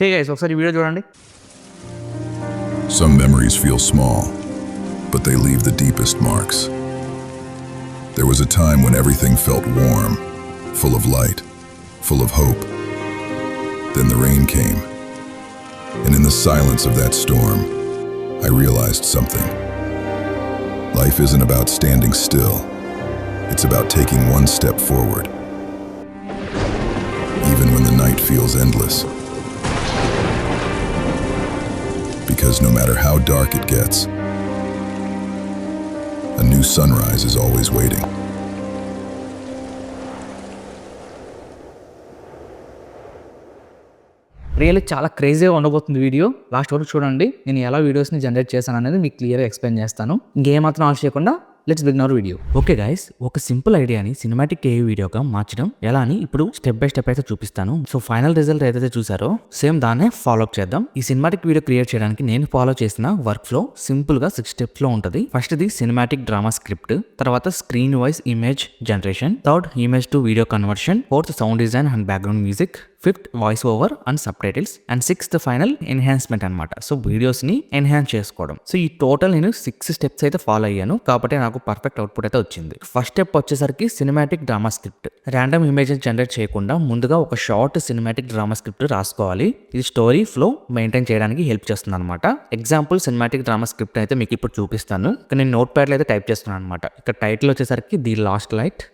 Hey guys ఒకసారి video చూడండి. Some memories feel small, but they leave the deepest marks. There was a time when everything felt warm, full of light, full of hope. Then the rain came, and in the silence of that storm, I realized something. Life isn't about standing still. It's about taking one step forward, even when the night feels endless. Because no matter how dark it gets, a new sunrise is always waiting. Really చాలా క్రేజీగా ఉండబోతుంది video. Last వరకు చూడండి. నేను ఎలా వీడియోస్ని generate చేశాను అనేది మీకు క్లియర్గా ఎక్స్ప్లెయిన్ చేస్తాను. ఇంకేమాత్రం ఆలోచన చేయకుండా let's begin our video. Okay guys, ఒక సింపుల్ ఐడియాని సినిమాటిక్ ఏఐ వీడియోగా మార్చడం ఎలా అని ఇప్పుడు స్టెప్ బై స్టెప్ అయితే చూపిస్తాను. సో ఫైనల్ రిజల్ట్ ఏదైతే చూసారో సేమ్ దాన్నే ఫాలో అప్ చేద్దాం. ఈ సినిమాటిక్ వీడియో క్రియేట్ చేయడానికి నేను ఫాలో చేసిన వర్క్ ఫ్లో సింపుల్ గా 6 స్టెప్స్ లో ఉంటుంది. First the cinematic drama script, తర్వాత screen voice image generation, third image to video conversion, fourth sound design and background music, fifth voice over and subtitles, and sixth final enhancement అనమాట. So videos ని enhance చేసుకోవడం. So ఈ total నేను 6 steps అయితే follow అయ్యాను కాబట్టి నాకు perfect output అయితే వచ్చింది. ఫస్ట్ స్టెప్ వచ్చేసరికి cinematic drama script. Random images generate చేయకుండా ముందుగా ఒక షార్ట్ సినిమాటిక్ డ్రామా స్క్రిప్ట్ రాసుకోవాలి. ఇది స్టోరీ ఫ్లో మెయింటైన్ చేయడానికి హెల్ప్ చేస్తుంది అనమాట. ఎగ్జాంపుల్ సినిమాటిక్ డ్రామా స్క్రిప్ట్ అయితే మీకు ఇప్పుడు చూపిస్తాను. ఇక్కడ నేను నోట్ ప్యాడ్లో అయితే టైప్ చేస్తున్నాను అనమాట. ఇక్కడ టైటిల్ వచ్చేసరికి the last light.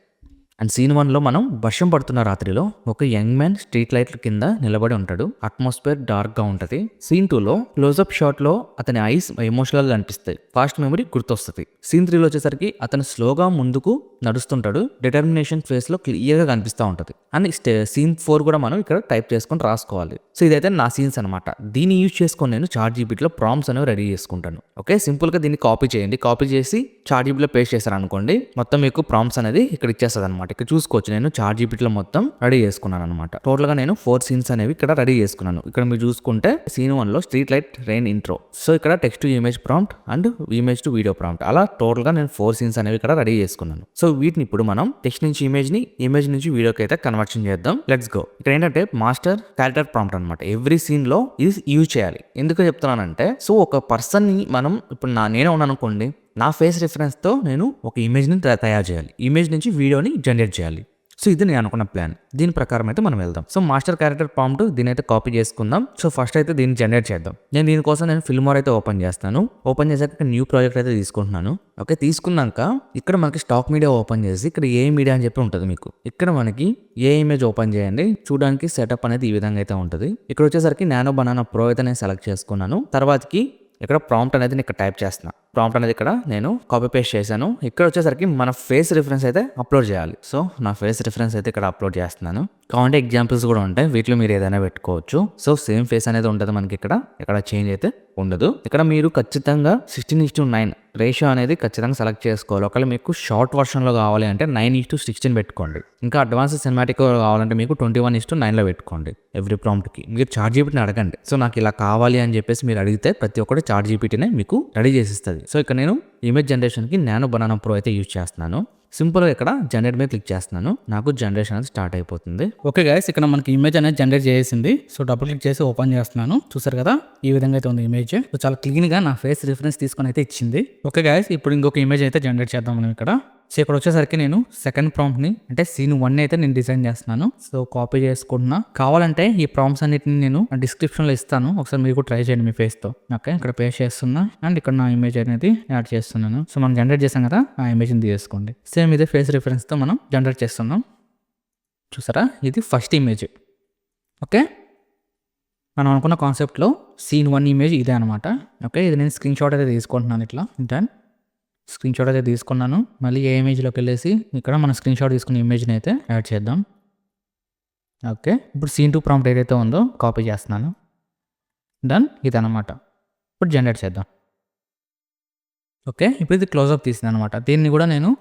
And scene 1లో మనం వర్షం పడుతున్న రాత్రిలో ఒక యంగ్ మ్యాన్ స్ట్రీట్ లైట్ల కింద నిలబడి ఉంటాడు. అట్మాస్ఫియర్ డార్క్ గా ఉంటది. సీన్ 2లో క్లోజ్అప్ షాట్ లో అతని ఐస్ ఎమోషనల్ గా అనిపిస్తాయి. ఫాస్ట్ మెమరీ గుర్తొస్తుంది. సీన్ 3లో వచ్చేసరికి అతను స్లోగా ముందుకు నడుస్తుంటాడు. డిటర్మినేషన్ ఫేస్ లో క్లియర్ గా కనిపిస్తూ ఉంటది. అండ్ సీన్ 4 కూడా మనం ఇక్కడ టైప్ చేసుకొని రాసుకోవాలి. సో ఇదైతే నా సీన్స్ అనమాట. దీన్ని యూజ్ చేసుకొని నేను చాట్‌జీపీటీలో ప్రాంప్ట్స్ అనేవి రెడీ చేసుకుంటాను. ఓకే, సింపుల్ గా దీన్ని కాపీ చేయండి. కాపీ చేసి చాట్‌జీపీటీలో పేస్ట్ చేశారు అనుకోండి, మొత్తం మీకు ప్రాంప్ట్స్ అనేది ఇక్కడ ఇచ్చేస్తుంది అనమాట. ఇక్కడ చూసుకోవచ్చు, నేను చాట్‌జీపీటీలో మొత్తం రెడీ చేసుకున్నాను అనమాట. టోటల్ గా నేను 4 సీన్స్ అనేవి ఇక్కడ రెడీ చేసుకున్నాను. ఇక్కడ మీరు చూసుకుంటే సీన్ 1లో street light rain intro. So ఇక్కడ text to image prompt and image to video prompt. అలా టోటల్ గా నేను 4 సీన్స్ అనేవి ఇక్కడ రెడీ చేసుకున్నాను. సో వీటిని ఇప్పుడు మనం టెక్స్ట్ నుంచి ఇమేజ్ నుంచి వీడియోకి అయితే కన్వర్షన్ చేద్దాం. Let's go. ఇక్కడ ఏంటంటే మాస్టర్ క్యారెక్టర్ ప్రాంప్ట్ అనమాట. ఎవ్రీ సీన్ లో ఇది యూజ్ చేయాలి. ఎందుకు చెప్తున్నానంటే, సో ఒక పర్సన్ ని మనం ఇప్పుడు నేనే ఉన్నాను అనుకోండి, నా ఫేస్ రిఫరెన్స్ తో నేను ఒక ఇమేజ్ ని తయారు చేయాలి. ఇమేజ్ నుంచి వీడియోని జనరేట్ చేయాలి. సో ఇది నేను అనుకున్న ప్లాన్. దీని ప్రకారం అయితే మనం వెళ్దాం. సో మాస్టర్ క్యారెక్టర్ ప్రాంప్ట్ దీని అయితే కాపీ చేసుకుందాం. సో ఫస్ట్ అయితే దీన్ని జనరేట్ చేద్దాం. దీనికోసం నేను ఫిల్మోర్ అయితే ఓపెన్ చేస్తాను. ఓపెన్ చేశాక న్యూ ప్రాజెక్ట్ అయితే తీసుకుంటున్నాను. ఓకే, తీసుకున్నాక ఇక్కడ మనకి స్టాక్ మీడియా ఓపెన్ చేసి ఇక్కడ ఏ మీడియా అని చెప్పి ఉంటుంది మీకు. ఇక్కడ మనకి ఏ ఇమేజ్ ఓపెన్ చేయండి. చూడడానికి సెటప్ అనేది ఈ విధంగా అయితే ఉంటుంది. ఇక్కడ వచ్చేసరికి నానో బనానా ప్రో అయితే నేను సెలెక్ట్ చేసుకున్నాను. తర్వాతకి ఇక్కడ ప్రాంప్ట్ అనేది నేను ఇక్కడ టైప్ చేస్తున్నా. ప్రాంప్ట్ అనేది ఇక్కడ నేను కాపీ పేస్ట్ చేశాను. ఇక్కడ వచ్చేసరికి మన ఫేస్ రిఫరెన్స్ అయితే అప్లోడ్ చేయాలి. సో నా ఫేస్ రిఫరెన్స్ అయితే ఇక్కడ అప్లోడ్ చేస్తున్నాను. కావాలంటే ఎగ్జాంపుల్స్ కూడా ఉంటాయి, వీటిలో మీరు ఏదైనా పెట్టుకోవచ్చు. సో సేమ్ ఫేస్ అనేది ఉంటుంది మనకి. ఇక్కడ చేంజ్ అయితే ఉండదు. ఇక్కడ మీరు ఖచ్చితంగా 16:9 రేషియో అనేది ఖచ్చితంగా సెలెక్ట్ చేసుకోవాలి. ఒకవేళ మీకు షార్ట్ వర్షన్లో కావాలి అంటే 9:16 పెట్టుకోండి. ఇంకా అడ్వాన్స్ సినిమాటిక్ కావాలంటే మీకు 21:9లో పెట్టుకోండి. ఎవ్రీ ప్రాంప్ట్కి మీరు చాట్‌జీపీటీని అడగండి. సో నాకు ఇలా కావాలి అని చెప్పేసి మీరు అడిగితే ప్రతి ఒక్కటి చాట్‌జీపీటీనే మీకు రెడీ చేసిస్తుంది. సో ఇక్కడ నేను ఇమేజ్ జనరేషన్కి నానో బనానా ప్రో అయితే యూజ్ చేస్తున్నాను. సింపుల్గా ఇక్కడ జనరేట్ మీద క్లిక్ చేస్తున్నాను. నాకు జనరేషన్ అనేది స్టార్ట్ అయిపోతుంది. ఓకే గైస్, ఇక్కడ మనకి ఇమేజ్ అనేది జనరేట్ చేసింది. సో డబుల్ క్లిక్ చేసి ఓపెన్ చేస్తున్నాను. చూసారు కదా, ఈ విధంగా అయితే ఉంది ఇమేజ్. సో చాలా క్లీన్ గా నా ఫేస్ రిఫరెన్స్ తీసుకొని అయితే ఇచ్చింది. ఓకే గైస్, ఇప్పుడు ఇంకొక ఇమేజ్ అయితే జనరేట్ చేద్దాం మనం ఇక్కడ. సో ఇక్కడ వచ్చేసరికి నేను సెకండ్ ప్రాంప్ట్ ని అంటే సీన్ 1 అయితే నేను డిజైన్ చేస్తున్నాను. సో కాపీ చేసుకుంటున్నా. కావాలంటే ఈ ప్రాంప్ట్స్ అన్నిటిని నేను డిస్క్రిప్షన్ లో ఇస్తాను, ఒకసారి మీరు కూడా ట్రై చేయండి మీ ఫేస్ తో. ఓకే, ఇక్కడ పేస్ట్ చేస్తున్నా అండ్ ఇక్కడ నా ఇమేజ్ అనేది యాడ్ చేస్తున్నాను. సో మనం జనరేట్ చేసాం కదా, ఆ ఇమేజ్ ని తీసుకోండి. సేమ్ ఇదే ఫేస్ రిఫరెన్స్ తో మనం జనరేట్ చేస్తున్నాం. చూసారా, ఇది ఫస్ట్ ఇమేజ్. ఓకే, మనం అనుకున్న కాన్సెప్ట్లో సీన్ 1 ఇమేజ్ ఇదే అనమాట. ఓకే, ఇది నేను స్క్రీన్ షాట్ అయితే తీసుకుంటున్నాను. ఇట్లా దెన్ స్క్రీన్ షాట్ అయితే తీసుకున్నాను. మళ్ళీ ఏ ఇమేజ్లోకి వెళ్ళేసి ఇక్కడ మన స్క్రీన్ షాట్ తీసుకున్న ఇమేజ్ని అయితే యాడ్ చేద్దాం. ఓకే, ఇప్పుడు సీన్ 2 ప్రాంప్ట్ ఏదైతే ఉందో కాపీ చేస్తున్నాను. డన్, ఇదనమాట. ఇప్పుడు జనరేట్ చేద్దాం. ఓకే, ఇప్పుడు ఇది క్లోజ్అప్ తీసింది అనమాట. దీన్ని కూడా నేను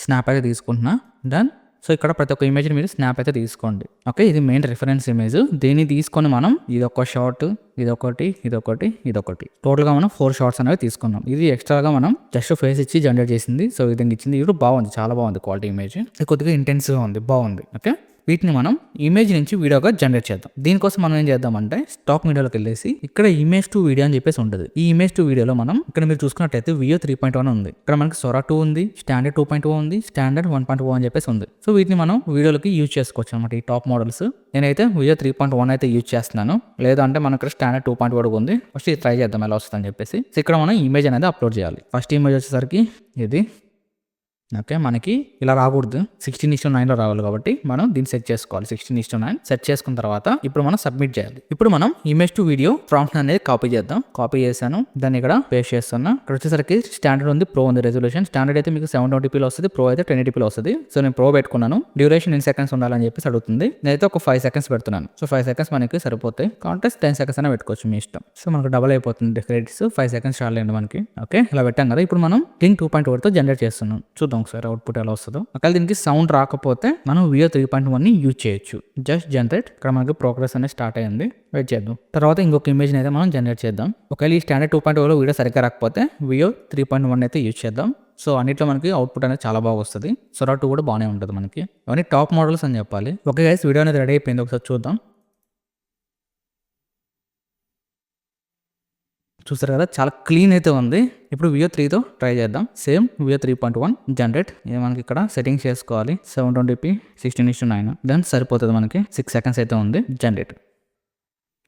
స్నాప్ అయితే తీసుకుంటున్నా. డన్. సో ఇక్కడ ప్రతి ఒక్క ఇమేజ్ని మీరు స్నాప్ అయితే తీసుకోండి. ఓకే, ఇది మెయిన్ రిఫరెన్స్ ఇమేజ్. దీన్ని తీసుకొని మనం ఇదొక షార్ట్, ఇదొకటి టోటల్గా మనం 4 షార్ట్స్ అనేవి తీసుకున్నాం. ఇది ఎక్స్ట్రాగా మనం జస్ట్ ఫేస్ ఇచ్చి జనరేట్ చేసింది. సో ఇది ఇచ్చింది. ఇది బాగుంది, చాలా బాగుంది క్వాలిటీ ఇమేజ్. ఇది కొద్దిగా ఇంటెన్స్గా ఉంది, బాగుంది. ఓకే, వీటిని మనం ఇమేజ్ నుంచి వీడియోగా జనరేట్ చేద్దాం. దీనికోసం మనం ఏం చేద్దామంటే స్టాక్ మీడియాలోకి వెళ్ళేసి ఇక్కడ ఇమేజ్ టు వీడియో అని చెప్పేసి ఉంటుంది. ఈ ఇమేజ్ టు వీడియోలో మనం ఇక్కడ మీరు చూసుకున్నట్టయితే వియో 3.1 ఉంది. ఇక్కడ మనకి సొరా 2 ఉంది, స్టాండర్డ్ 2.0 ఉంది, స్టాండర్డ్ 1.0 అని చెప్పేసి ఉంది. సో వీటిని మనం వీడియోలకి యూజ్ చేసుకోవచ్చు అనమాట. ఈ టాప్ మోడల్స్ నేనైతే వియో 3.1 అయితే యూజ్ చేస్తున్నాను. లేదంటే మనకి ఇక్కడ స్టాండర్డ్ 2.1 ఉంది. ఫస్ట్ ఇది ట్రై చేద్దాం ఎలా వస్తుందని చెప్పేసి. సో ఇక్కడ మనం ఇమేజ్ అనేది అప్లోడ్ చేయాలి. ఫస్ట్ ఇమేజ్ వచ్చేసరికి ఇది ఓకే, మనకి ఇలా రాకూడదు, 16:9 రావాలి కాబట్టి మనం దీన్ని సెట్ చేసుకోవాలి. 16:9 సెట్ చేసుకున్న తర్వాత ఇప్పుడు మనం సబ్మిట్ చేయాలి. ఇప్పుడు మనం ఇమేజ్ టు వీడియో ప్రాంప్ట్ అనేది కాపీ చేద్దాం. కాపీ చేశాను, దాన్ని ఇక్కడ పేస్ట్ చేస్తున్నా. ఇక్కడ వచ్చేసరికి స్టాండర్డ్ ఉంది, ప్రో ఉంది. రెజల్యూషన్ స్టాండర్డ్ అయితే మీకు 720p వస్తుంది, ప్రో అయితే 1080p వస్తుంది. సో నేను ప్రో పెట్టుకున్నాను. డ్యూరేషన్ ఎన్ని సెకండ్స్ ఉండాలని చెప్పేసి అడుగుతుంది. నేనైతే ఒక 5 seconds పెడుతున్నాను. సో 5 seconds మనకి సరిపోతాయి. కాబట్టి 10 seconds అయినా పెట్టుకోవచ్చు, మీ ఇష్టం. సో మనకు డబల్ అయిపోతుంది క్రెడిట్స్. 5 seconds చాలండి మనకి. ఓకే, ఇలా పెట్టాం కదా. ఇప్పుడు మనం లింక్ 2.1 తో జనరేట్ చేస్తున్నాం. చూద్దాం ఒకసారి అవుట్పుట్ ఎలా వస్తుందో. ఒకవేళ దీనికి సౌండ్ రాకపోతే మనం వియో 3.1 ని యూజ్ చేయొచ్చు. Just generate. ఇక్కడ మనకి ప్రోగ్రెస్ అనేది స్టార్ట్ అయ్యింది. వెయిట్ చేద్దాం. తర్వాత ఇంకొక ఇమేజ్ అయితే మనం జనరేట్ చేద్దాం. ఒకవేళ ఈ స్టాండర్డ్ 2.0 వీడియో సరిగ్గా రాకపోతే వియో 3.1 అయితే యూజ్ చేద్దాం. సో అన్నిట్లో మనకి అవుట్పుట్ అనేది చాలా బాగా వస్తుంది. సొరా 2 కూడా బాగానే ఉంటుంది మనకి. అవన్నీ టాప్ మోడల్స్ అని చెప్పాలి. ఓకే గైస్, వీడియో అనేది రెడీ అయిపోయింది. ఒకసారి చూద్దాం. చూసారు కదా, చాలా క్లీన్ అయితే ఉంది. ఇప్పుడు వియో 3తో ట్రై చేద్దాం. Same Veo 3.1 generate. మనకి ఇక్కడ సెట్టింగ్స్ చేసుకోవాలి. 720p 16:9 దెన్ సరిపోతుంది మనకి. 6 seconds అయితే ఉంది. జనరేట్.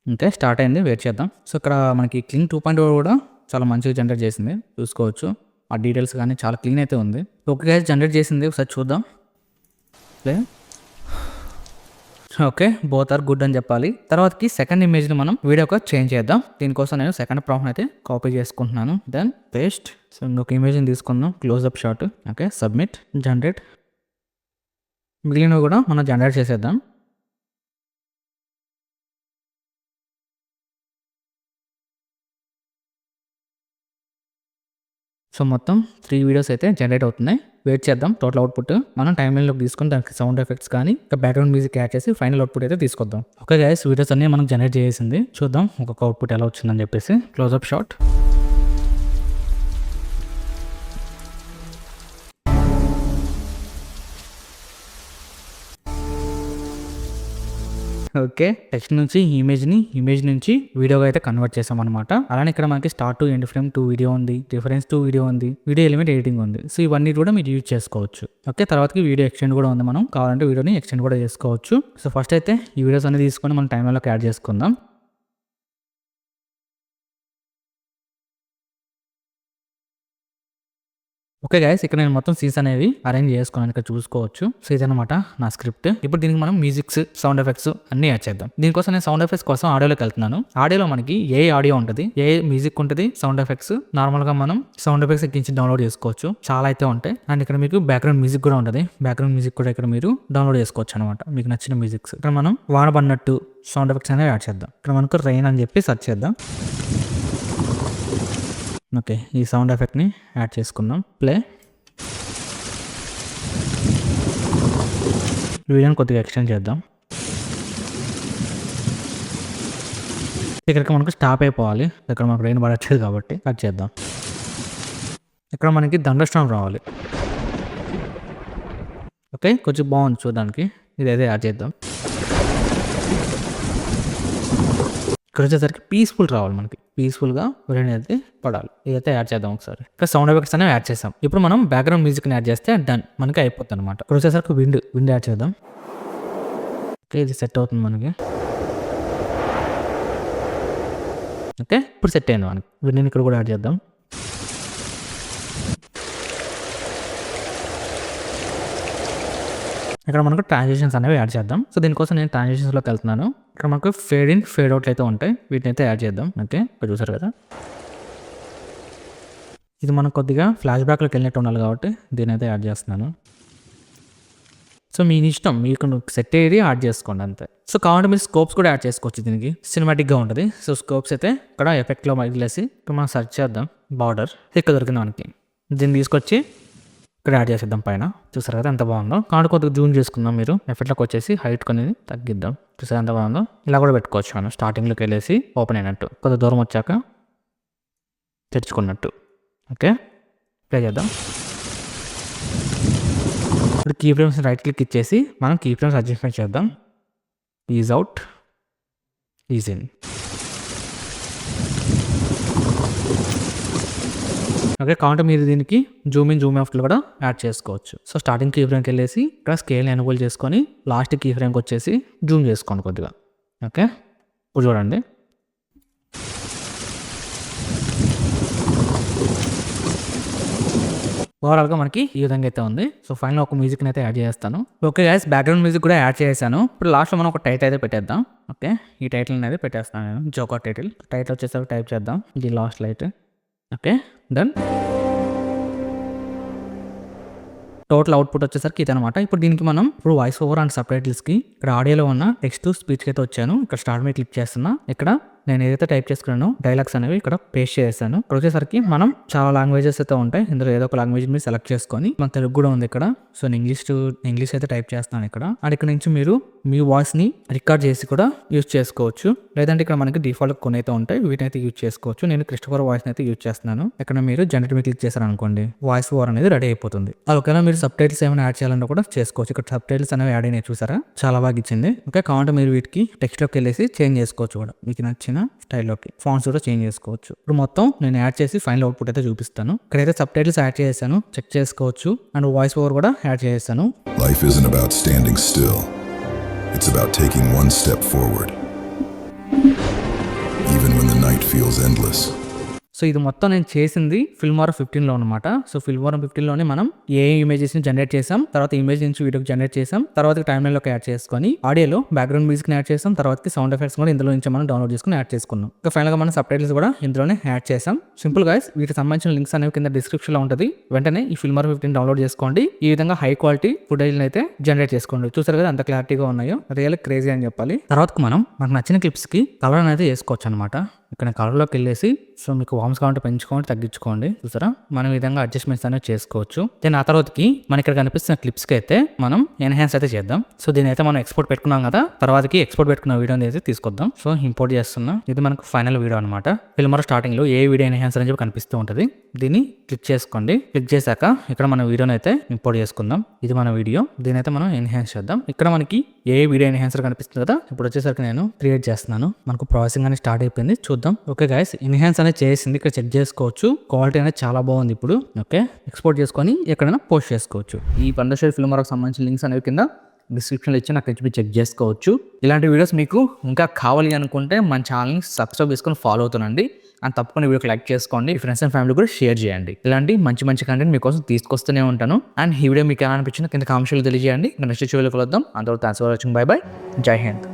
ఓకే, స్టార్ట్ అయింది. వెయిట్ చేద్దాం. సో ఇక్కడ మనకి క్లీన్ 2.0 కూడా చాలా మంచిగా జనరేట్ చేసింది, చూసుకోవచ్చు. ఆ డీటెయిల్స్ కానీ చాలా క్లీన్ అయితే ఉంది. ఓకే గైస్, జనరేట్ చేసింది. ఒకసారి చూద్దాం. Play. Okay, both are good అని చెప్పాలి. తర్వాతకి సెకండ్ ఇమేజ్ని మనం వీడియోగా చేంజ్ చేద్దాం. దీనికోసం నేను సెకండ్ ప్రాంప్ట్ అయితే కాపీ చేసుకుంటున్నాను. Then paste. సో ఇంకొక ఇమేజ్ని తీసుకుందాం, close up shot. Okay, submit, generate. మిగిలినవి కూడా మనం జనరేట్ చేసేద్దాం. సో మొత్తం 3 వీడియోస్ అయితే జనరేట్ అవుతున్నాయి. వెయిట్ చేద్దాం. టోటల్ అవుట్పుట్ మనం టైం లైన్లోకి తీసుకొని దానికి సౌండ్ ఎఫెక్ట్స్ కానీ బ్యాక్గ్రౌండ్ మ్యూజిక్ యాడ్ చేసి ఫైనల్ అవుట్పుట్ అయితే తీసుకొద్దాం. ఓకే గైస్, వీడియోస్ అన్ని మనం జనరేట్ చేసింది. చూద్దాం ఒక్కొక్క అవుట్పుట్ ఎలా వచ్చిందని చెప్పేసి. Close up shot. ఓకే, టెక్స్ట్ నుంచి ఇమేజ్ నుంచి వీడియోగా అయితే కన్వర్ట్ చేసాం అనమాట. అలానే ఇక్కడ మనకి start to end frame 2 video ఉంది, రిఫరెన్స్ 2 వీడియో ఉంది, వీడియో ఎలిమెంట్ ఎడిటింగ్ ఉంది. సో ఇవన్నీ కూడా మీరు యూజ్ చేసుకోవచ్చు. ఓకే, తర్వాతకి వీడియో ఎక్స్టెండ్ కూడా ఉంది. మనం కావాలంటే వీడియోని ఎక్స్టెండ్ కూడా చేసుకోవచ్చు. సో ఫస్ట్ అయితే ఈ వీడియోస్ అన్ని తీసుకొని మనం టైంలోకి యాడ్ చేసుకుందాం. ఓకే గైస్, ఇక్కడ నేను మొత్తం సీన్స్ అనేవి అరేంజ్ చేసుకున్నాను. ఇక్కడ చూసుకోవచ్చు. సో ఇదనమాట నా స్క్రిప్ట్. ఇప్పుడు దీనికి మనం మ్యూజిక్స్, సౌండ్ ఎఫెక్ట్స్ అన్ని యాడ్ చేద్దాం. దీనికోసం నేను సౌండ్ ఎఫెక్ట్స్ కోసం ఆడియోలోకి వెళ్తున్నాను. ఆడియోలో మనకి ఏ ఆడియో ఉంటుంది, ఏ మ్యూజిక్ ఉంటుంది, సౌండ్ ఎఫెక్ట్స్. నార్మల్ గా మనం సౌండ్ ఎఫెక్ట్స్ ఎక్కించి డౌన్లోడ్ చేసుకోవచ్చు. చాలా అయితే ఉంటాయి. అండ్ ఇక్కడ మీకు బ్యాక్గ్రౌండ్ మ్యూజిక్ కూడా ఉంటుంది. బ్యాక్గ్రౌండ్ మ్యూజిక్ కూడా ఇక్కడ మీరు డౌన్లోడ్ చేసుకోవచ్చు అనమాట, మీకు నచ్చిన మ్యూజిక్స్. ఇక్కడ మనం వాన పడినట్టు సౌండ్ ఎఫెక్ట్స్ అనేవి యాడ్ చేద్దాం. ఇక్కడ మనకు రెయిన్ అని చెప్పి సెర్చ్ చేద్దాం. ఓకే, ఈ సౌండ్ ఎఫెక్ట్ని యాడ్ చేసుకుందాం. ప్లే. వీడియోని కొద్దిగా ఎక్స్టెండ్ చేద్దాం. ఇక్కడికి మనకు స్టాప్ అయిపోవాలి. ఇక్కడ మనకు రెయిన్ పడట్లేదు కాబట్టి కట్ చేద్దాం. ఇక్కడ మనకి థండర్స్టార్మ్ రావాలి. ఓకే, కొంచెం బాగుంది చూడడానికి. ఇదైతే యాడ్ చేద్దాం. ఇక్కడ వచ్చేసరికి పీస్ఫుల్ రావాలి. మనకి పీస్ఫుల్గా రెయిన్ అయితే పడాలి. ఇదైతే యాడ్ చేద్దాం ఒకసారి. ఇక్కడ సౌండ్ ఎఫెక్ట్స్ అనేవి యాడ్ చేస్తాం. ఇప్పుడు మనం బ్యాక్గ్రౌండ్ మ్యూజిక్ని యాడ్ చేస్తే డన్, మనకి అయిపోతుంది అనమాట. ఇక్కడ వచ్చేసరికి విండ్ యాడ్ చేద్దాం. ఓకే, ఇది సెట్ అవుతుంది మనకి. ఓకే, ఇప్పుడు సెట్ అయింది మనకి. విండ్ని ఇక్కడ కూడా యాడ్ చేద్దాం. ఇక్కడ మనకు ట్రాన్సిషన్స్ అనేవి యాడ్ చేద్దాం. సో దీనికోసం నేను ట్రాన్సిషన్స్లోకి వెళ్తున్నాను. ఇక్కడ మనకు ఫేడ్ ఇన్, ఫేడ్ అవుట్లు అయితే ఉంటాయి. వీటిని అయితే యాడ్ చేద్దాం. ఓకే, ఇక్కడ చూసారు కదా, ఇది మనకు కొద్దిగా ఫ్లాష్ బ్యాక్లోకి వెళ్ళినట్టు ఉండాలి కాబట్టి దీని అయితే యాడ్ చేస్తున్నాను. సో మీ ఇష్టం, మీకు సెట్ అయ్యేది యాడ్ చేసుకోండి అంతే. సో కావాలంటే మీరు స్కోప్స్ కూడా యాడ్ చేసుకోవచ్చు. దీనికి సినిమాటిక్గా ఉంటుంది. సో స్కోప్స్ అయితే ఇక్కడ ఎఫెక్ట్లో వదిలేసి ఇక్కడ మనం సెర్చ్ చేద్దాం. బార్డర్ ఇక్కడ దొరికింది మనకి. దీన్ని తీసుకొచ్చి ఇక్కడ యాడ్ చేసేద్దాం పైన. చూసారు కదా ఎంత బాగుందో. కాడు కొద్దిగా జూమ్ చేసుకుందాం. మీరు ఎఫెక్ట్లోకి వచ్చేసి హైట్ కొనేది తగ్గిద్దాం. చూసారు ఎంత బాగుందో. ఇలా కూడా పెట్టుకోవచ్చు మనం. స్టార్టింగ్లోకి వెళ్ళేసి ఓపెన్ అయినట్టు, కొద్ది దూరం వచ్చాక తెరుచుకున్నట్టు. ఓకే, ప్లే చేద్దాం. ఇప్పుడు కీ ఫ్రేమ్స్ రైట్ క్లిక్ ఇచ్చేసి మనం కీ ఫ్రేమ్స్ అడ్జస్ట్మెంట్ చేద్దాం. Ease out, ease in. Okay, కావుంటే మీరు దీనికి జూమ్ ఇన్ జూమ్ అవుట్లు కూడా యాడ్ చేసుకోవచ్చు. సో స్టార్టింగ్ కీ ఫ్రేమ్కి వెళ్ళేసి ఇక్కడ స్కేల్ ఎనేబుల్ చేసుకొని లాస్ట్ కీ ఫ్రేమ్కి వచ్చేసి జూమ్ చేసుకోండి కొద్దిగా. ఓకే, ఇప్పుడు చూడండి. ఓవరాల్గా మనకి ఈ విధంగా అయితే ఉంది. సో ఫైనల్ ఒక మ్యూజిక్ని అయితే యాడ్ చేస్తాను. ఓకే గైస్, బ్యాక్గ్రౌండ్ మ్యూజిక్ కూడా యాడ్ చేశాను. ఇప్పుడు లాస్ట్లో మనం ఒక టైటిల్ అయితే పెట్టేద్దాం. ఓకే, ఈ టైటిల్ అనేది పెట్టేస్తాను నేను, జోకర్ టైటిల్ వచ్చేసరికి టైప్ చేద్దాం, ఇది last light. Okay, done. Total output వచ్చేసరికి ఇది అనమాట. ఇప్పుడు దీనికి మనం ఇప్పుడు వాయిస్ ఓవర్ అండ్ సబ్ టైటిల్స్కి ఇక్కడ ఆడియోలో ఉన్న టెక్స్ట్ టు స్పీచ్కి అయితే వచ్చాను. ఇక్కడ స్టార్ట్ మీద క్లిక్ చేస్తున్నా. ఇక్కడ నేను ఏదైతే టైప్ చేసుకున్నానో డైలాగ్స్ అనేవి ఇక్కడ పేస్ట్ చేశాను. ఇక్కడ వచ్చేసరికి మనం చాలా లాంగ్వేజెస్ అయితే ఉంటాయి. ఇందులో ఏదో ఒక లాంగ్వేజ్ మీరు సెలెక్ట్ చేసుకొని, మన తెలుగు కూడా ఉంది ఇక్కడ. సో నేను ఇంగ్లీష్ అయితే టైప్ చేస్తున్నాను ఇక్కడ. అండ్ ఇక్కడ నుంచి మీరు మీ వాయిస్ ని రికార్డ్ చేసి కూడా యూజ్ చేసుకోవచ్చు. లేదంటే ఇక్కడ మనకి డిఫాల్ట్ కొన్ని అయితే ఉంటాయి, వీటిని అయితే యూజ్ చేసుకోవచ్చు. నేను క్రిస్టోఫర్ వాయిస్ అయితే యూజ్ చేస్తున్నాను. ఇక్కడ మీరు జనరేట్ మీద క్లిక్ చేశారు అనుకోండి, వాయిస్ ఓవర్ అనేది రెడీ అయిపోతుంది. అది ఒకవేళ మీరు సబ్ టైటిల్స్ ఏమైనా యాడ్ చేయాలంటే కూడా చేసుకోవచ్చు. ఇక్కడ సబ్ టైటిల్స్ అనేవి యాడ్ అయినాయి, చూసారా, చాలా బాగా ఇచ్చింది. ఓకే, కావాలంటే మీరు వీటికి టెక్స్ట్ లోకి వెళ్ళేసి చేంజ్ చేసుకోవచ్చు కూడా, మీకు నచ్చిన స్టైల్లోకి ఫాంట్స్ కూడా చేంజ్ చేసుకోవచ్చు. ఇప్పుడు మొత్తం నేను యాడ్ చేసి ఫైనల్ అవుట్పుట్ అయితే చూపిస్తాను. ఇక్కడైతే సబ్ టైటిల్స్ యాడ్ చేశాను, చెక్ చేసుకోవచ్చు. అండ్ వాయిస్ ఓవర్ కూడా యాడ్ చేశాను. Life isn't about standing still. It's about taking one step forward. Even when the night feels endless. So ఇది మొత్తం నేను చేసింది ఫిల్మోరా 15లో అనమాట. సో ఫిల్మోరా 15లోనే మనం ఏ ఇమేజెస్ని జనరేట్ చేసాం, తర్వాత ఇమేజ్ నుంచి వీడియోకి జనరేట్ చేసాం, తర్వాత టైమ్ లైన్లోకి యాడ్ చేసుకొని ఆడియోలో బ్యాక్గ్రౌండ్ మ్యూజిక్ని యాడ్ చేసాం, తర్వాత సౌండ్ ఎఫెక్ట్స్ కూడా ఇందులో నుంచి మనం డౌన్లోడ్ చేసుకుని యాడ్ చేసుకున్నాం. ఇంకా ఫైనల్గా మనం సబ్ టైటిల్స్ కూడా ఇందులోనే యాడ్ చేసాం. సింపుల్ గైస్, వీటికి సంబంధించిన లింక్స్ అనేవి కింద డిస్క్రిప్షన్లో ఉంటుంది. వెంటనే ఈ ఫిల్మోరా 15 డౌన్లోడ్ చేసుకోండి. ఈ విధంగా హై క్వాలిటీ ఫుటేజ్ని అయితే జనరేట్ చేసుకోండి. చూసారు కదా ఎంత క్లారిటీగా ఉన్నాయో, రియల్ క్రేజీ అని చెప్పాలి. తర్వాత మనం మనకు నచ్చిన క్లిప్స్కి కలర్ అనేది వేసుకోవచ్చు అనమాట. ఇక్కడ కలర్లోకి వెళ్ళేసి సో మీకు వామ్స్ కావాలంటే పెంచుకోండి, తగ్గించుకోండి. చూసారా, మనం ఈ విధంగా అడ్జస్ట్మెంట్స్ అనేవి చేసుకోవచ్చు. దెన్ ఆ తర్వాతకి మనకి ఇక్కడ కనిపిస్తున్న క్లిప్స్కి అయితే మనం ఎన్హాన్స్ అయితే చేద్దాం. సో దీని అయితే మనం ఎక్స్పోర్ట్ పెట్టుకున్నాం కదా, తర్వాతకి ఎక్స్పోర్ట్ పెట్టుకున్న వీడియోని అయితే తీసుకొద్దాం. సో ఇంపోర్ట్ చేస్తున్నా. ఇది మనకు ఫైనల్ వీడియో అనమాట. ఫిల్మోరా స్టార్టింగ్ లో ఏ వీడియో ఎన్హాన్స్ అని చెప్పి కనిపిస్తూ ఉంటుంది. దీన్ని క్లిక్ చేసుకోండి. క్లిక్ చేశాక ఇక్కడ మన వీడియోని అయితే ఇంపోర్ట్ చేసుకుందాం. ఇది మన వీడియో, దీని అయితే మనం ఎన్హాన్స్ చేద్దాం. ఇక్కడ మనకి ఏ వీడియో ఎన్హాన్సర్ కనిపిస్తుంది కదా, ఇప్పుడు వచ్చేసరికి నేను క్రియేట్ చేస్తున్నాను. మనకు ప్రాసెసింగ్ అనేది స్టార్ట్ అయిపోయింది, చూద్దాం. ఓకే గైస్, ఎన్హాన్స్ అనేది చేసింది, ఇక్కడ చెక్ చేసుకోవచ్చు. క్వాలిటీ అనేది చాలా బాగుంది ఇప్పుడు. ఓకే, ఎక్స్పోర్ట్ చేసుకొని ఎక్కడైనా పోస్ట్ చేసుకోవచ్చు. ఈ పండర్షేర్ ఫిల్మోరాకు సంబంధించిన లింక్స్ అనేవి కింద డిస్క్రిప్షన్లో ఇచ్చి నాకు హెచ్పి చెక్ చేసుకోవచ్చు. ఇలాంటి వీడియోస్ మీకు ఇంకా కావాలి అనుకుంటే మన ఛానల్ని సబ్స్క్రైబ్ చేసుకొని ఫాలో అవుతానండి. అండ్ తప్పకుండా వీడియోకి లైక్ చేసుకోండి, ఫ్రెండ్స్ అండ్ ఫ్యామిలీ కూడా షేర్ చేయండి. ఇలాంటి మంచి కంటెంట్ మీకోసం తీసుకొస్తూనే ఉంటాను. అండ్ ఈ వీడియో మీకు ఎలా అనిపించిందో కింద కామెంట్స్లో తెలియజేయండి. నెక్స్ట్ వీడియోలో కలుద్దాం. అంతవరకు thanks for watching. By by, జై హింద్.